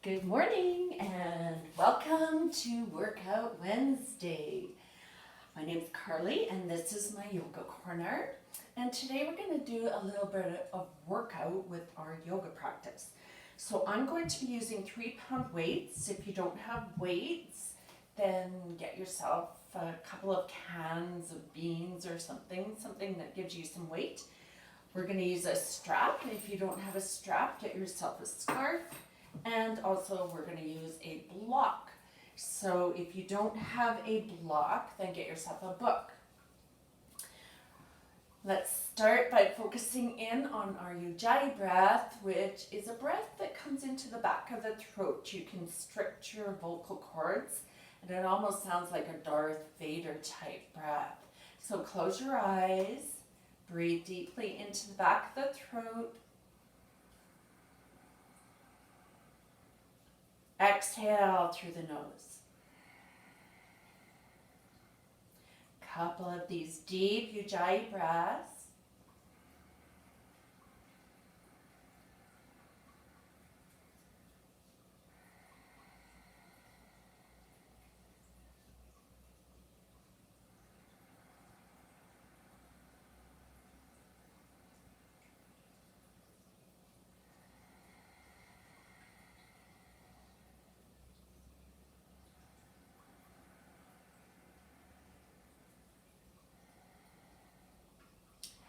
Good morning and welcome to Workout Wednesday. My name is Carly and this is my yoga corner. And today we're going to do a little bit of workout with our yoga practice. So I'm going to be using 3-pound weights. If you don't have weights, then get yourself a couple of cans of beans or something that gives you some weight. We're going to use a strap. If you don't have a strap, get yourself a scarf. And also we're going to use a block. So if you don't have a block, then get yourself a book. Let's start by focusing in on our Ujjayi breath, which is a breath that comes into the back of the throat. You can stretch your vocal cords, and it almost sounds like a Darth Vader type breath. So close your eyes, breathe deeply into the back of the throat. Exhale through the nose. Couple of these deep Ujjayi breaths.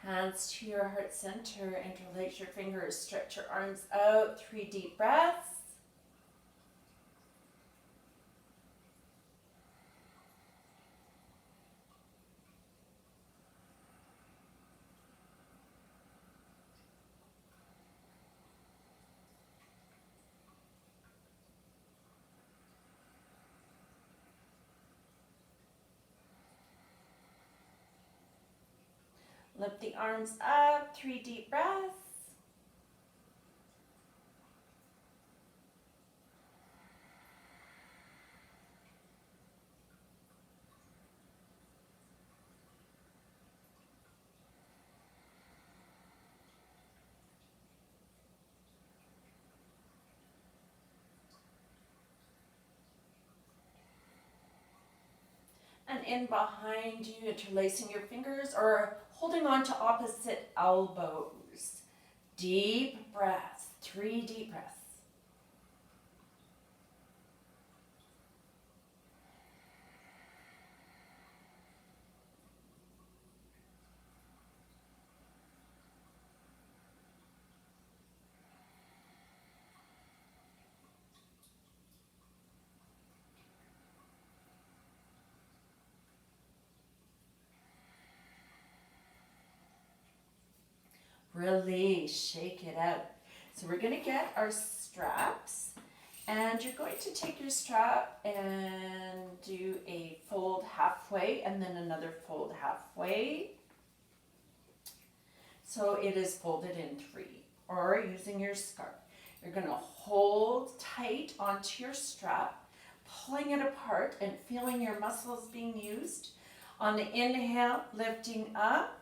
Hands to your heart center, interlace your fingers, stretch your arms out, 3 deep breaths. Lift the arms up, 3 deep breaths. And in behind you, interlacing your fingers or holding on to opposite elbows. Deep breaths, 3 deep breaths. Release, shake it out. So we're going to get our straps, and you're going to take your strap and do a fold halfway and then another fold halfway. So it is folded in 3, or using your scarf. You're going to hold tight onto your strap, pulling it apart and feeling your muscles being used. On the inhale, lifting up.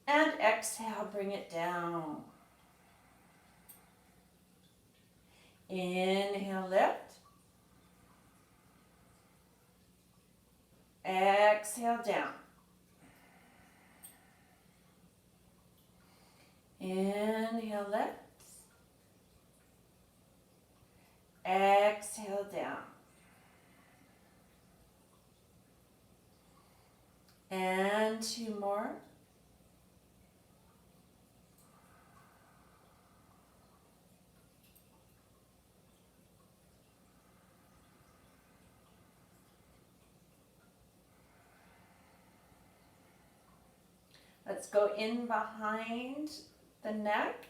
And exhale, bring it down. Inhale, lift. Exhale, down. Inhale, lift. Exhale, down. And 2 more. Let's go in behind the neck.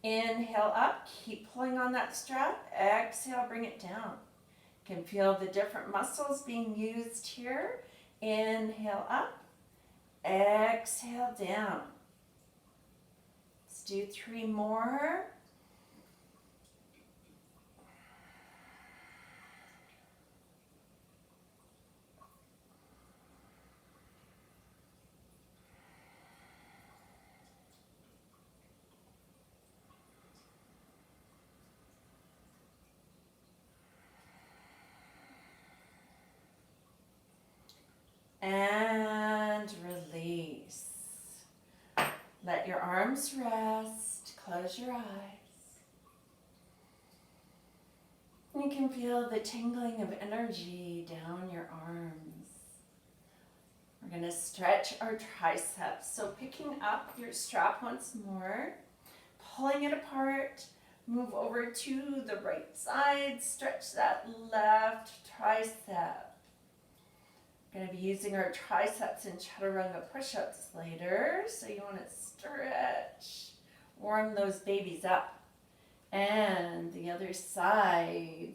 Inhale up, keep pulling on that strap. Exhale, bring it down. You can feel the different muscles being used here. Inhale up, exhale down. Let's do 3 more. and release. Let your arms rest. Close your eyes. You can feel the tingling of energy down your arms. We're going to stretch our triceps. So picking up your strap once more, pulling it apart, move over to the right side, stretch that left tricep. We're going to be using our triceps in chaturanga push-ups later, so you want to stretch, warm those babies up. And the other side.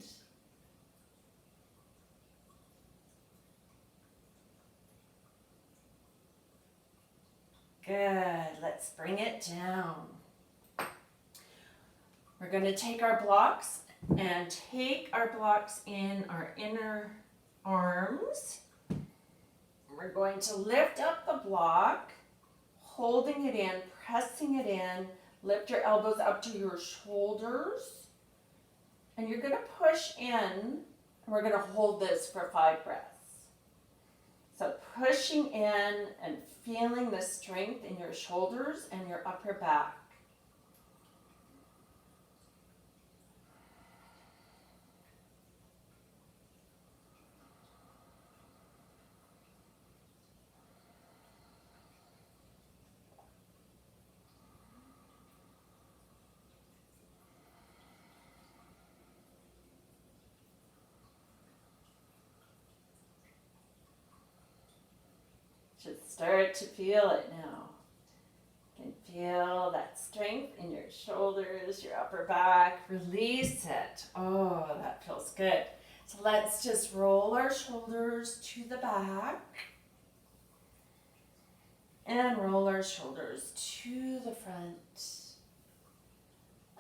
Good. Let's bring it down. We're going to take our blocks and take our blocks in our inner arms. We're going to lift up the block, holding it in, pressing it in. Lift your elbows up to your shoulders. And you're going to push in, and we're going to hold this for 5 breaths. So pushing in and feeling the strength in your shoulders and your upper back. Should start to feel it now. You can feel that strength in your shoulders, your upper back. Release it. Oh, that feels good. So let's just roll our shoulders to the back and roll our shoulders to the front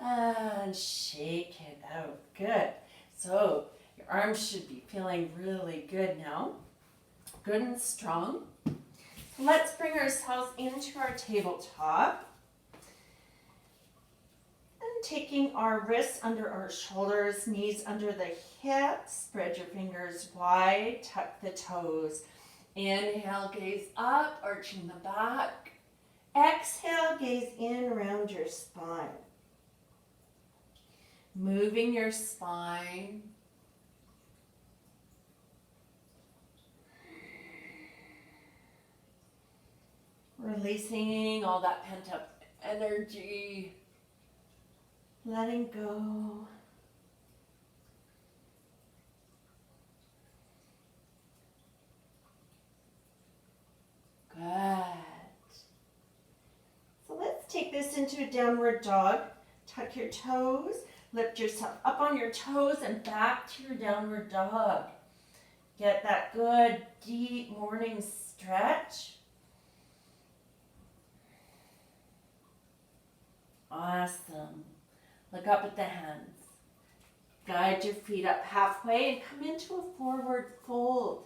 and shake it out. Good. So your arms should be feeling really good now. Good and strong. Let's bring ourselves into our tabletop and taking our wrists under our shoulders, knees under the hips, spread your fingers wide, tuck the toes. Inhale, gaze up, arching the back. Exhale, gaze in around your spine. Moving your spine. Releasing all that pent-up energy. Letting go. Good. So let's take this into a downward dog. Tuck your toes. Lift yourself up on your toes and back to your downward dog. Get that good, deep morning stretch. Awesome. Look up at the hands. Guide your feet up halfway and come into a forward fold.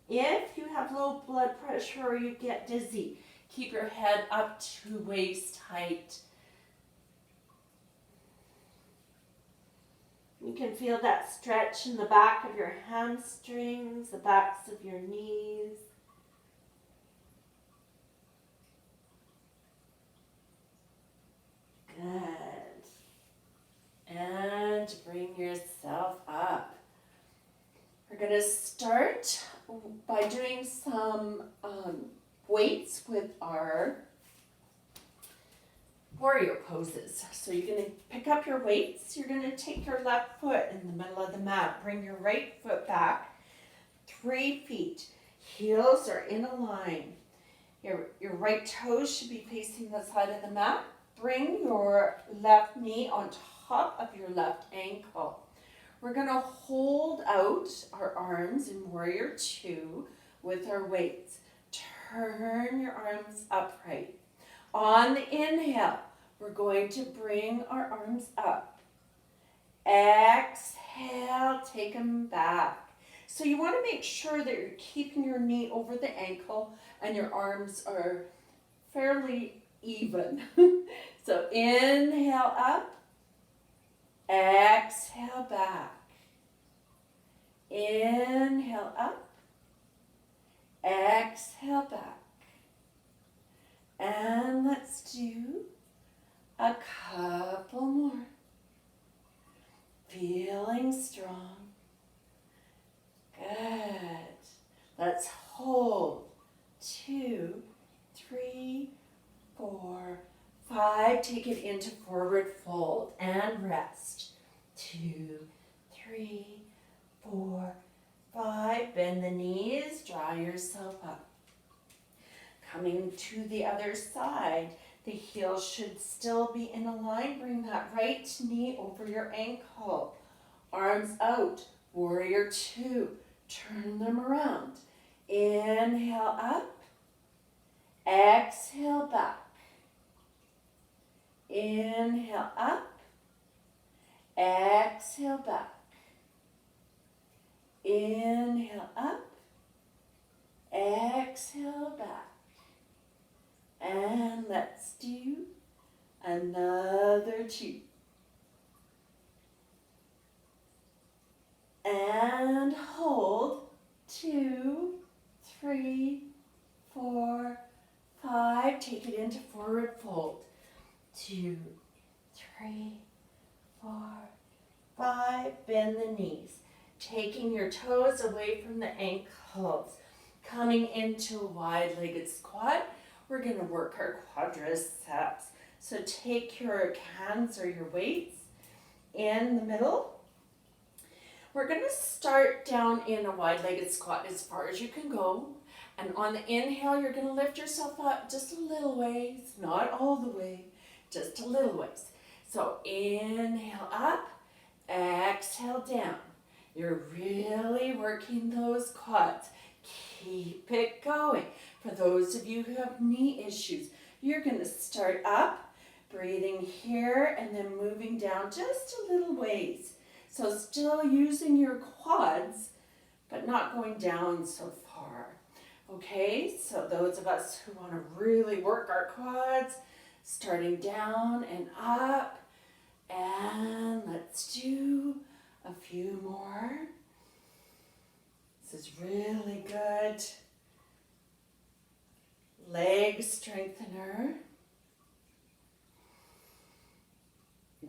If you have low blood pressure or you get dizzy, keep your head up to waist height. You can feel that stretch in the back of your hamstrings, the backs of your knees. Good. And bring yourself up. We're going to start by doing some weights with our warrior poses. So you're going to pick up your weights. You're going to take your left foot in the middle of the mat. Bring your right foot back 3 feet. Heels are in a line. Your right toes should be facing the side of the mat. Bring your left knee on top of your left ankle. We're going to hold out our arms in Warrior 2 with our weights. Turn your arms upright. On the inhale, we're going to bring our arms up. Exhale, take them back. So you want to make sure that you're keeping your knee over the ankle and your arms are fairly even. So inhale up, exhale back. Inhale up, Exhale back. And let's do a couple more. Feeling strong. Good. Let's hold. 2, 3, 4, 5. Take it into forward fold and rest. 2, 3, 4, 5. Bend the knees. Draw yourself up. Coming to the other side. The heel should still be in a line. Bring that right knee over your ankle. Arms out. Warrior 2. Turn them around. Inhale up. Exhale back. Inhale up. Exhale back. Inhale up. Exhale back. And let's do another 2. And hold. 2, 3, 4, 5. Take it into forward fold. 2, 3, 4, 5. Bend the knees. Taking your toes away from the ankles. Coming into a wide-legged squat. We're going to work our quadriceps. So take your hands or your weights in the middle. We're going to start down in a wide-legged squat as far as you can go. And on the inhale, you're going to lift yourself up just a little ways, not all the way, just a little ways. So inhale up, exhale down. You're really working those quads. Keep it going. For those of you who have knee issues, you're going to start up, breathing here, and then moving down just a little ways. So still using your quads, but not going down so far. Okay, so those of us who want to really work our quads, starting down and up, and let's do a few more. This is really good. Leg strengthener.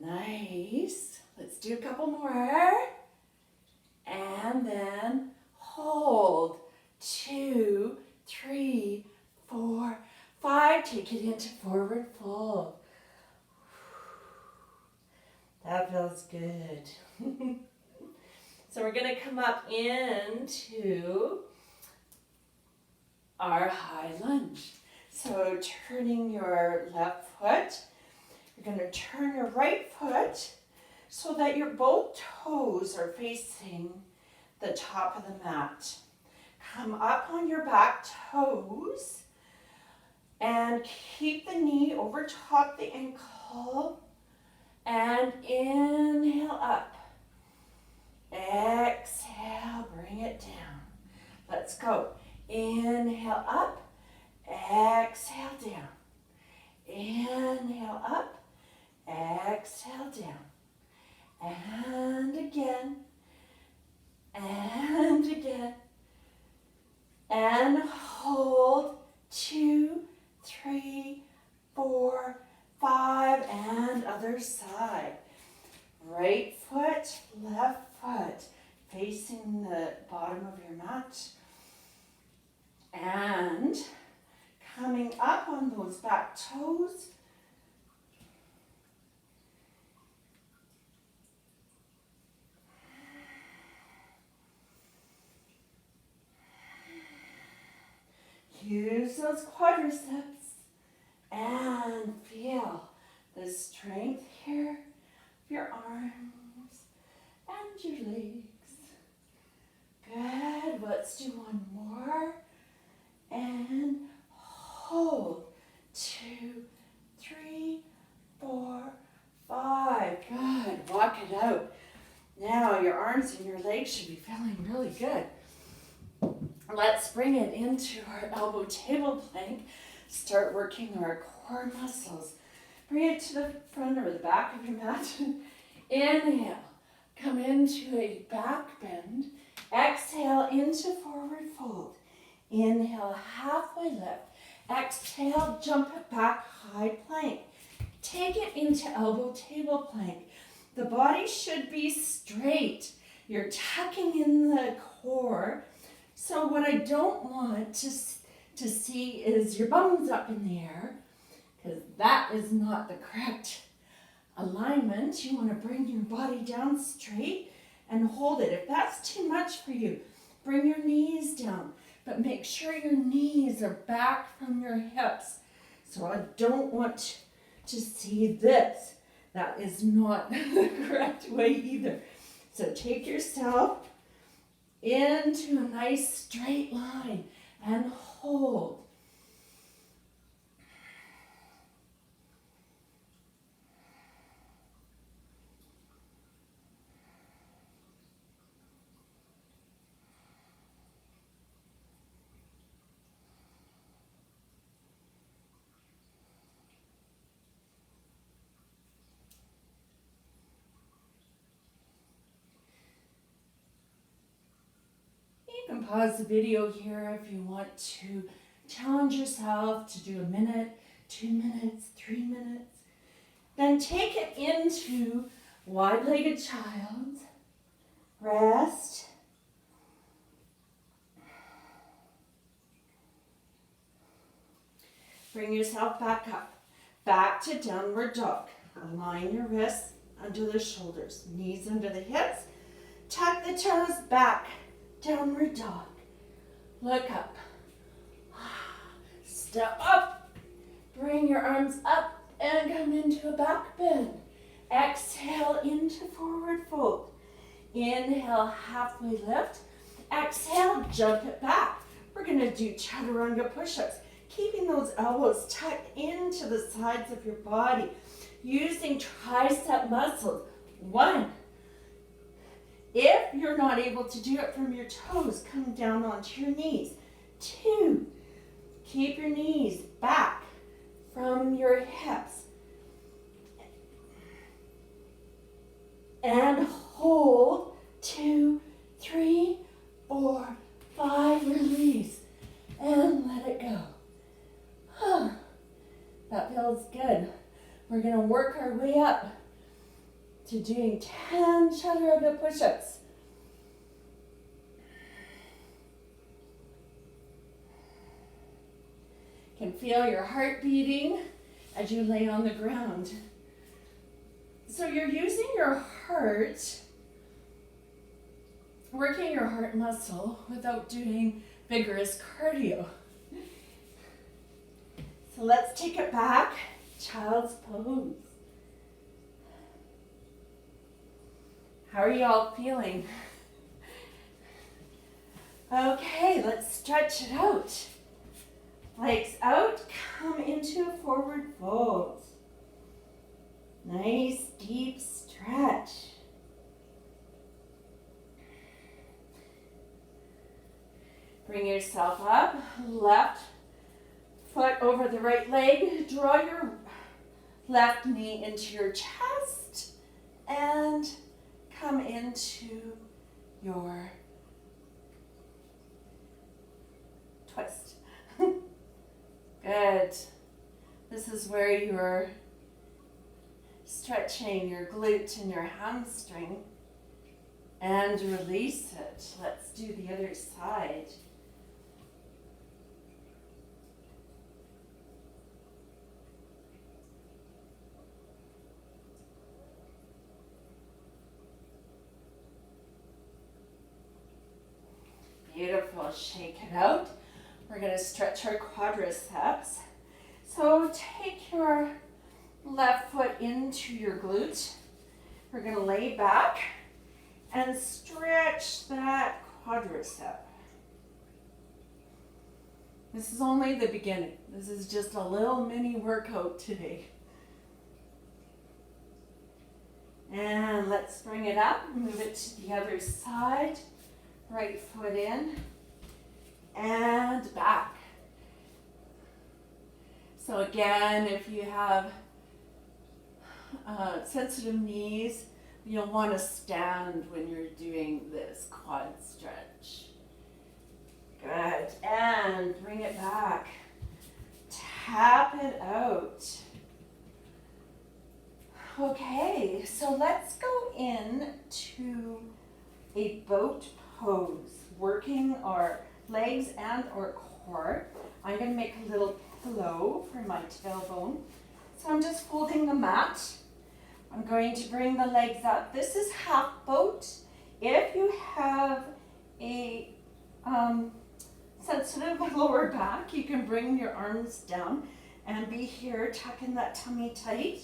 Nice. Let's do a couple more. And then hold. 2, 3, 4, 5. Take it into forward fold. That feels good. So we're going to come up into our high lunge. So turning your left foot, you're going to turn your right foot so that your both toes are facing the top of the mat. Come up on your back toes and keep the knee over top the ankle and inhale up. Exhale, bring it down. Let's go. Inhale up, exhale down. Inhale up, exhale down. And again, and again. And hold. 2, 3, 4, 5, and other side. Right foot, left foot, facing the bottom of your mat. And coming up on those back toes. Use those quadriceps and feel the strength here of your arms and your legs. Good. Let's do one more. And hold. 2, 3, 4, 5. Good. Walk it out. Now your arms and your legs should be feeling really good. Let's bring it into our elbow table plank. Start working our core muscles. Bring it to the front or the back of your mat. Inhale. Come into a back bend. Exhale into forward fold. Inhale, halfway lift. Exhale, jump it back, high plank. Take it into elbow table plank. The body should be straight. You're tucking in the core. So what I don't want to see is your bums up in the air, because that is not the correct alignment. You want to bring your body down straight and hold it. If that's too much for you, bring your knees down, but make sure your knees are back from your hips. So I don't want to see this. That is not the correct way either. So take yourself into a nice straight line and hold. You can pause the video here if you want to challenge yourself to do a minute, 2 minutes, 3 minutes. Then take it into wide-legged child. Rest. Bring yourself back up. Back to downward dog. Align your wrists under the shoulders, knees under the hips. Tuck the toes back. Downward dog. Look up. Step up. Bring your arms up and come into a back bend. Exhale into forward fold. Inhale, halfway lift. Exhale, jump it back. We're going to do chaturanga push-ups, keeping those elbows tucked into the sides of your body, using tricep muscles. 1. If you're not able to do it from your toes, come down onto your knees. 2, keep your knees back from your hips. And hold. 2, 3, 4, 5, release. And let it go. That feels good. We're going to work our way up to doing 10 chaturanga push-ups. You can feel your heart beating as you lay on the ground. So you're using your heart, working your heart muscle without doing vigorous cardio. So let's take it back. Child's pose. How are you all feeling? Okay, let's stretch it out. Legs out, come into a forward fold. Nice deep stretch. Bring yourself up, left foot over the right leg. Draw your left knee into your chest and come into your twist. Good. This is where you're stretching your glute and your hamstring. And release it. Let's do the other side. Beautiful. Shake it out. We're going to stretch our quadriceps. So take your left foot into your glute. We're going to lay back and stretch that quadricep. This is only the beginning. This is just a little mini workout today. And let's bring it up, move it to the other side. Right foot in and back. So again, if you have sensitive knees, you'll want to stand when you're doing this quad stretch. Good. And bring it back. Tap it out. Okay, so let's go into a boat pose, working our legs and our core. I'm going to make a little pillow for my tailbone. So I'm just folding the mat. I'm going to bring the legs up. This is half boat. If you have a sensitive lower back, you can bring your arms down and be here, tucking that tummy tight.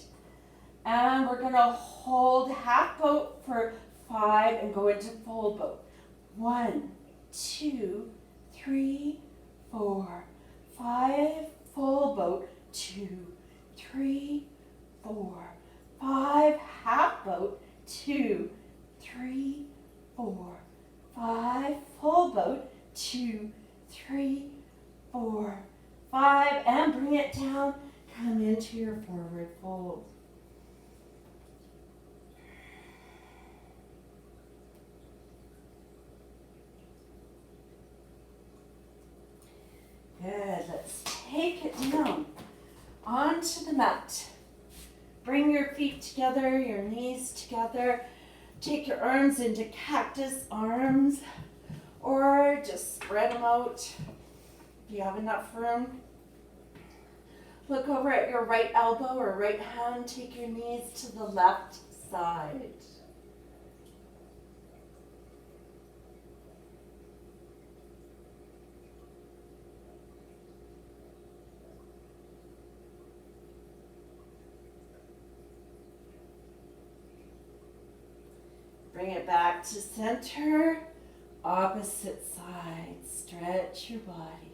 And we're going to hold half boat for 5 and go into full boat. 1, 2, 3, 4, 5, full boat. 2, 3, 4, 5, half boat. 2, 3, 4, 5, full boat. 2, 3, 4, 5, and bring it down. Come into your forward fold. Good, let's take it down onto the mat. Bring your feet together, your knees together. Take your arms into cactus arms, or just spread them out if you have enough room. Look over at your right elbow or right hand. Take your knees to the left side. Bring it back to center, opposite side. Stretch your body.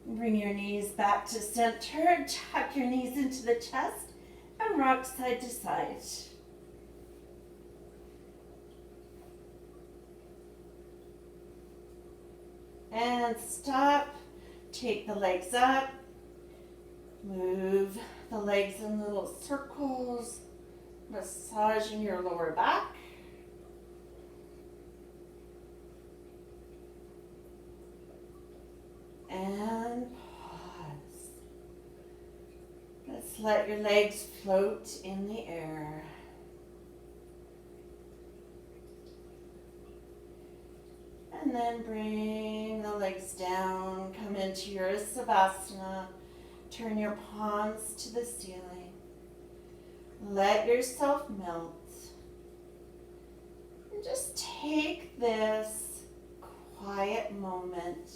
Bring your knees back to center, tuck your knees into the chest, and rock side to side. And stop, take the legs up, move the legs in little circles, massaging your lower back. And pause. Let's let your legs float in the air. And then bring the legs down, come into your Savasana, turn your palms to the ceiling. Let yourself melt. And just take this quiet moment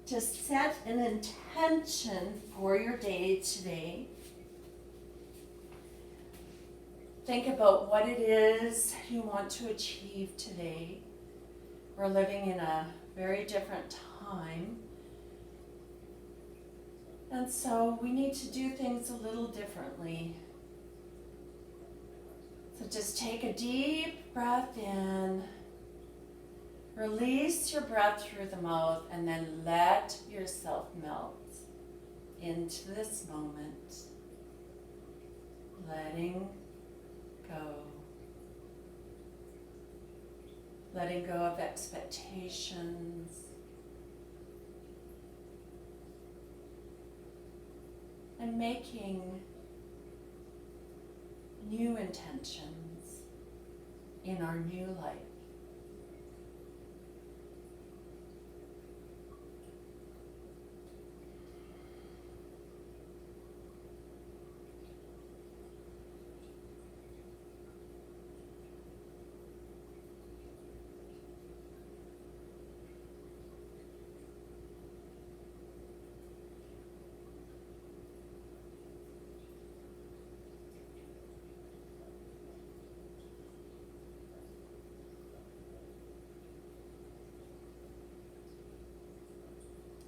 to set an intention for your day today. Think about what it is you want to achieve today. We're living in a very different time. And so we need to do things a little differently. So just take a deep breath in. Release your breath through the mouth and then let yourself melt into this moment. Letting go. Letting go of expectations. And making new intentions in our new life.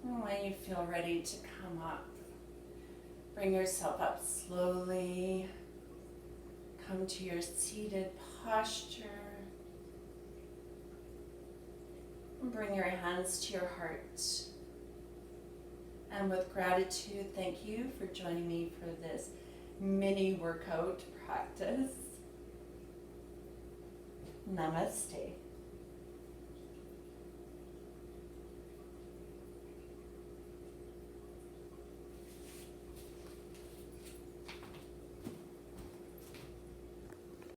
And when you feel ready to come up, bring yourself up slowly. Come to your seated posture. Bring your hands to your heart. And with gratitude, thank you for joining me for this mini workout practice. Namaste.